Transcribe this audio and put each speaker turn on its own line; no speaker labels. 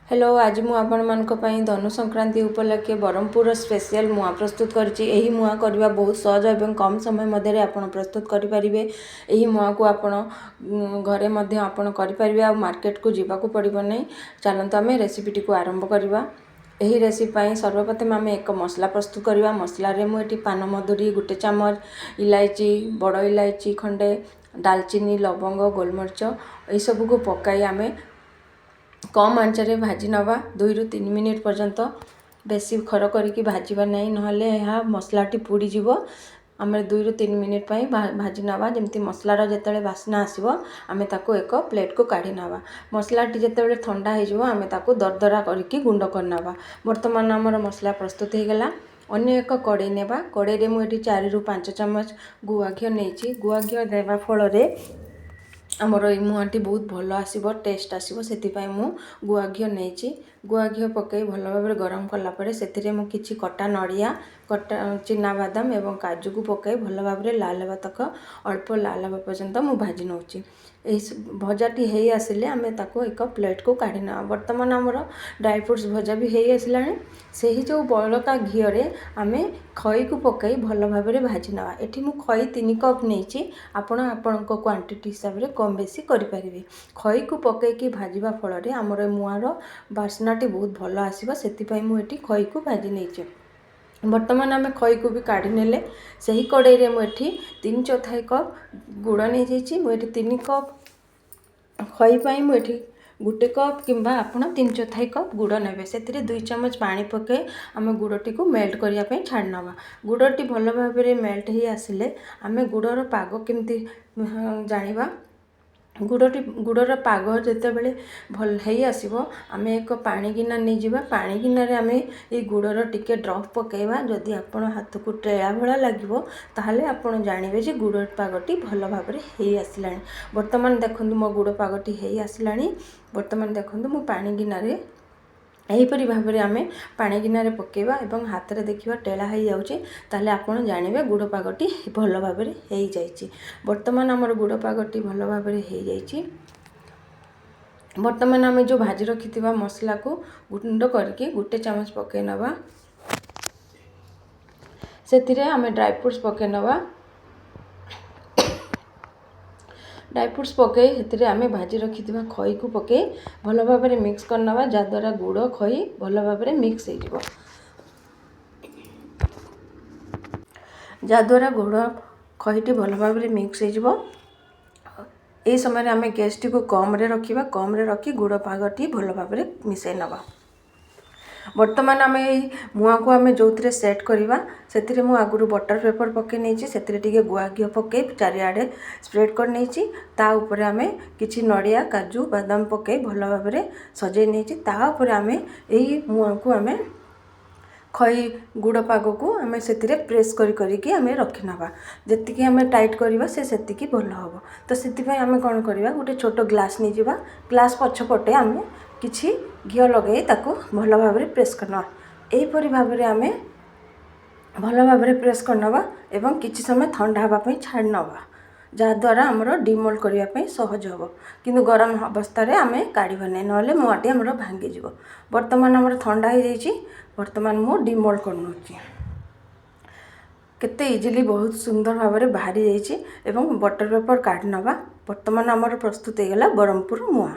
Hello आज मु आपण मानक पई धनु संक्रांति उपलक्षे ब्रह्मपुर स्पेशल मुआ प्रस्तुत करछि। एही मुआ करबा बहुत सहज एवं कम समय मध्य आपण प्रस्तुत करि परिबे। एही मुआ को आपण घरे मध्य आपण करि परिबे आ मार्केट को जीवा को पड़िबो नै। चलंतु आमे रेसिपीटी को आरंभ करबा। एही रेसिपी पई सर्वप्रथम आमे एक मसला प्रस्तुत करबा। मसला रे मु एठी पान मधुरी गुटे चमच, इलायची बड़ इलायची खंडे, दालचीनी लवंग गोलमरिच ए सब को पकाई आमे कम आंचरे भाजी नवा 2 ରୁ 3 मिनिट पर्यंत। बेसी खर करिकी भाजवा नहीं नहले यहाँ मसलाटी पुड़ी जीव। आम 2 ରୁ 3 मिनिट पई भाजी नवा जमती मसलार जिते बास्ना आसो आम ताको एक प्लेट को काढ़ी नवा। मसलाटी जिते ठंडा हो आम ताको दरदरा करके गुंड करनवा। बर्तमान आमर मसला प्रस्तुत हो गला। अन्य एक कड़े नेबा। कड़े मुझे 4 ରୁ 5 चमच गुआ घी नहीं। गुआ घी देवा फल आमर ये मुआटी बहुत भल आसो टेस्ट आसो से मु गुआ घी नहीं। गुआ घी पकई भल भाव गरम कलापर से मुझे कटा नड़िया कटा चिना बादाम एवं काजू को पकई भल भाव लाल हवा तक अल्प लाल हवा पर्यंत मु भाजी नौची। भजाटी हो आसिले आम ताको एक प्लेट को काढ़ी ना। बर्तमान आमर ड्राई फ्रुट्स भजा भी हो आसलानी। से ही जो बड़का घीरे आम खई को पकई भल भाव भाजी नवा। एठी मु खई 3 कप नहीं। आपण क्वांटिटी हिसाब से कम बेसी करें। खई को पकईकी भाजवा फल आमर मुआर बास्नाटी बहुत भल आसो से मुझे खई को भाजी नहीं। बर्तमान आम खई को भी काढ़ी नेले। सही कड़े मुझे 3/4 कप गुड़ नहीं जाइए। मुझे 3 कप खई पाई मुझे 1 कप किंबा आप 3/4 कप गुड़ ने से 2 चमच पानी पके आम गुड़टी को मेल्ट करने छाड़ नवा। गुड़टी भल भाव मेल्ट हो आसिले आम गुड़र पाग केमती जानिबा। गुड़र पाग जिते बड़े भल है आसो आम एक पानी गिना नहीं जावा। पानी गिनारे आम ये गुड़र टिके ड्रप पकेवा। जदि आप हाथ को टेड़ा भला लगे ताहले आपण जानिबे जे गुड़ पागटी भल भाव हो आसलानी। बर्तमान देखंतु मो गुड़ पागटी हो आसलानी। बर्तमान देखंतु मो पानी गिनारे यहीपरी भाव में आम पानी गिनारे पकेवा एवं हाथ में देखा टेढ़ा हो जाऊँचे ताले आपण जानिबे गुड़ पागटी भल भाव हो जाइए। बर्तमान आमर गुड़ पागटी भल भाव हो जाइए। बर्तमान आम जो भाजी रखि मसला को गुंड करके 1 चमच पकई नवा। से आम ड्राई फ्रुट्स पकई नवा। ड्राई फ्रुट्स पकई से आम भाजी रखि खई को पकई भल भाव मिक्स करनवा। जहाद्वारा गुड़ खई भल भाव मिक्स हो जहाद्वारा गुड़ खईटी भल भाव मिक्स हो। समय आम गैस टी को कम रखा। कम रखी गुड़ पागटी भल भाव मिसई नवा। बर्तमान आम मुआ को आम जो थे सेट करवा से आगुरी बटर पेपर पकई नहीं। से गुआ घी पकई चारिआडे स्प्रेड कर नहीं। ताऊपर आम कि नड़िया काजू बादाम पकई भल भाव सजे नहीं। ताऊपर आम यही मुआ को आम खई गुड़ पाग को आम से प्रेस करके आम रखी नवा। जी आम टाइट करवा से भल हम। तो से आम कौन करवा गोटे छोट ग्लास नहीं जावा। ग्लास पछपटे आम किछि घी लगे ताको भल भाव प्रेस करना। यहीपरी भाव आम भल भाव प्रेस करनवा एवं किछि समय ठंडा हाँवाई छाड़ नवा। जहाद्वारा आमर डिमोल्ड करने सहज हम। किंतु गरम अवस्था आम काढ़ा नहीं ना मुआटी आमर भांगी। बर्तमान आमर ठंडा हो जाइए। बर्तमान मु डिमोल्ड करनोची। केते इजिली बहुत सुंदर भाव में बाहरी जाइए एवं बटर पेपर काढ़ी नवा। बर्तमान आमर प्रस्तुत हो गला ब्रह्मपुर मुआ।